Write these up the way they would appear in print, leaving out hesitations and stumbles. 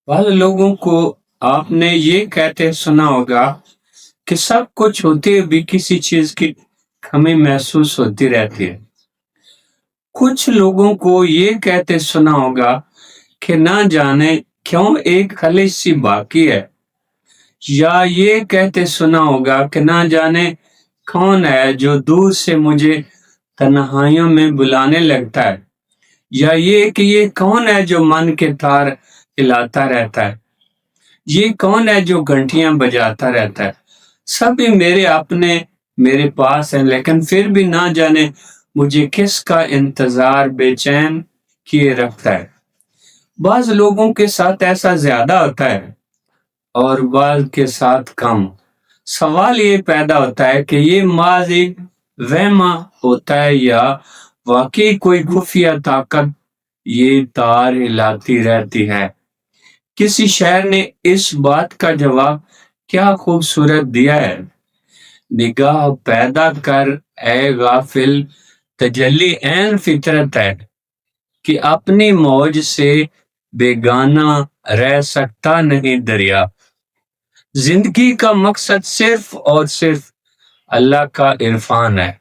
بعض لوگوں کو آپ نے یہ کہتے سنا ہوگا کہ سب کچھ ہوتے ہوئے بھی کسی چیز کی کمی محسوس ہوتی رہتی ہے۔ کچھ لوگوں کو یہ کہتے سنا ہوگا کہ نہ جانے کیوں ایک خلش سی باقی ہے، یا یہ کہتے سنا ہوگا کہ نہ جانے کون ہے جو دور سے مجھے تنہائیوں میں بلانے لگتا ہے، یا یہ کہ یہ کون ہے جو من کے تار ہلاتا رہتا ہے، یہ کون ہے جو گھنٹیاں بجاتا رہتا ہے۔ سبھی میرے اپنے میرے پاس ہیں، لیکن پھر بھی نہ جانے مجھے کس کا انتظار بے چین کیے رکھتا ہے۔ بعض لوگوں کے ساتھ ایسا زیادہ ہوتا ہے اور بعض کے ساتھ کم۔ سوال یہ پیدا ہوتا ہے کہ یہ محض ایک وہم ہوتا ہے یا واقعی کوئی خفیہ طاقت یہ تار ہلاتی رہتی ہے۔ کسی شاعر نے اس بات کا جواب کیا خوبصورت دیا ہے: نگاہ پیدا کر اے غافل، تجلی عین فطرت ہے کہ اپنی موج سے بیگانہ رہ سکتا نہیں دریا۔ زندگی کا مقصد صرف اور صرف اللہ کا عرفان ہے۔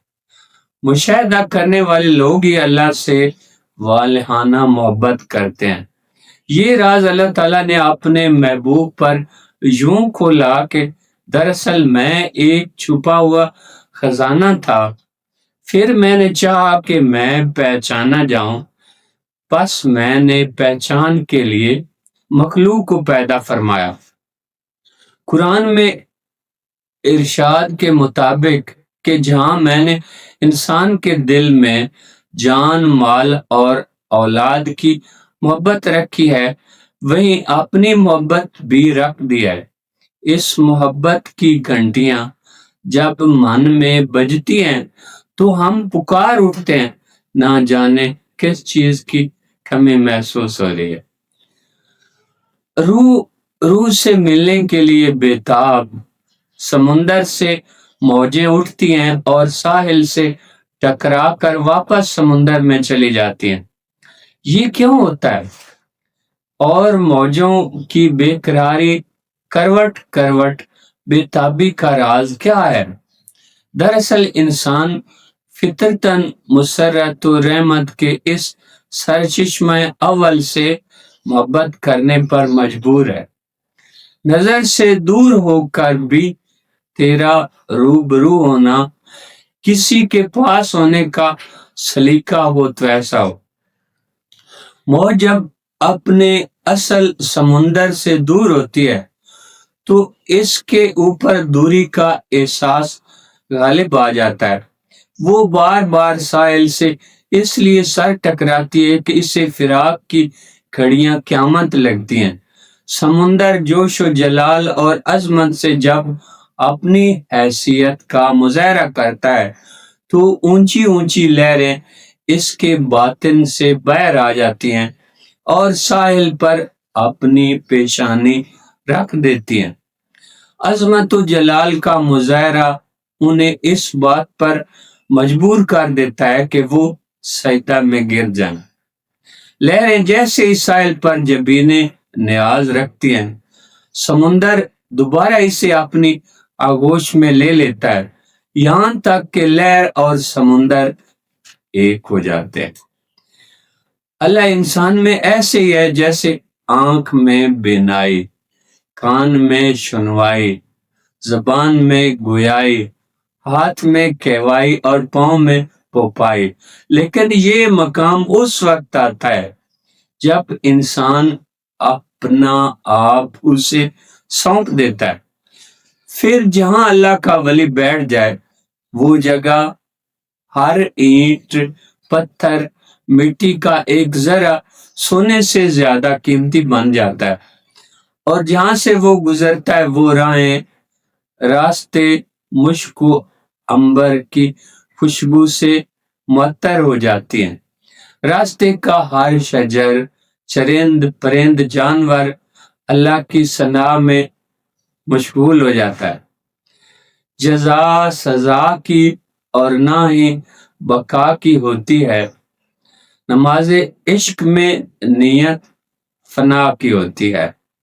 مشاہدہ کرنے والے لوگ ہی اللہ سے والہانہ محبت کرتے ہیں۔ یہ راز اللہ تعالیٰ نے اپنے محبوب پر یوں کھولا کہ دراصل میں ایک چھپا ہوا خزانہ تھا، پھر میں نے چاہا کہ میں پہچانا جاؤں، پس میں نے پہچان کے لیے مخلوق کو پیدا فرمایا۔ قرآن میں ارشاد کے مطابق کہ جہاں میں نے انسان کے دل میں جان، مال اور اولاد کی محبت رکھی ہے، وہیں اپنی محبت بھی رکھ دی ہے۔ اس محبت کی گھنٹیاں جب من میں بجتی ہیں تو ہم پکار اٹھتے ہیں، نہ جانے کس چیز کی کمی محسوس ہو رہی ہے۔ روح سے ملنے کے لیے بےتاب سمندر سے موجیں اٹھتی ہیں اور ساحل سے ٹکرا کر واپس سمندر میں چلی جاتی ہیں۔ یہ کیوں ہوتا ہے؟ اور موجوں کی بے قراری، کروٹ کروٹ بےتابی کا راز کیا ہے؟ دراصل انسان فطرتاً مسرت و رحمت کے اس سرچشمہ اول سے محبت کرنے پر مجبور ہے۔ نظر سے دور ہو کر بھی تیرا روبرو ہونا، کسی کے پاس ہونے کا سلیقہ ہو تو ایسا ہو۔ موج جب اپنے اصل سمندر سے دور ہوتی ہے تو اس کے اوپر دوری کا احساس غالب آ جاتا ہے۔ وہ بار بار ساحل سے اس لیے سر ٹکراتی ہے کہ اسے فراق کی گھڑیاں قیامت لگتی ہیں۔ سمندر جوش و جلال اور عظمت سے جب اپنی حیثیت کا مظاہرہ کرتا ہے تو اونچی اونچی لہریں اس کے باطن سے باہر آ جاتی ہیں اور ساحل پر اپنی پیشانی رکھ دیتی ہیں۔ عظمت و جلال کا مظاہرہ انہیں اس بات پر مجبور کر دیتا ہے کہ وہ سجدہ میں گر جائیں۔ لہریں جیسے ہی ساحل پر جبین نیاز رکھتی ہیں، سمندر دوبارہ اسے اپنی آغوش میں لے لیتا ہے، یہاں تک کہ لہر اور سمندر ایک ہو جاتے ہیں۔ اللہ انسان میں ایسے ہی ہے جیسے آنکھ میں بینائی، کان میں سنوائی، زبان میں گویائی، ہاتھ میں کہوائی اور پاؤں میں پوپائی۔ لیکن یہ مقام اس وقت آتا ہے جب انسان اپنا آپ اسے سونپ دیتا ہے۔ پھر جہاں اللہ کا ولی بیٹھ جائے، وہ جگہ ہر اینٹ، پتھر، مٹی کا ایک ذرہ سونے سے زیادہ قیمتی بن جاتا ہے، اور جہاں سے وہ گزرتا ہے وہ راہیں، راستے مشک و عنبر کی خوشبو سے معطر ہو جاتی ہیں۔ راستے کا ہر شجر، چرند پرند جانور اللہ کی ثنا میں مشغول ہو جاتا ہے۔ جزا سزا کی اور نہ ہی بقا کی ہوتی ہے، نماز عشق میں نیت فنا کی ہوتی ہے۔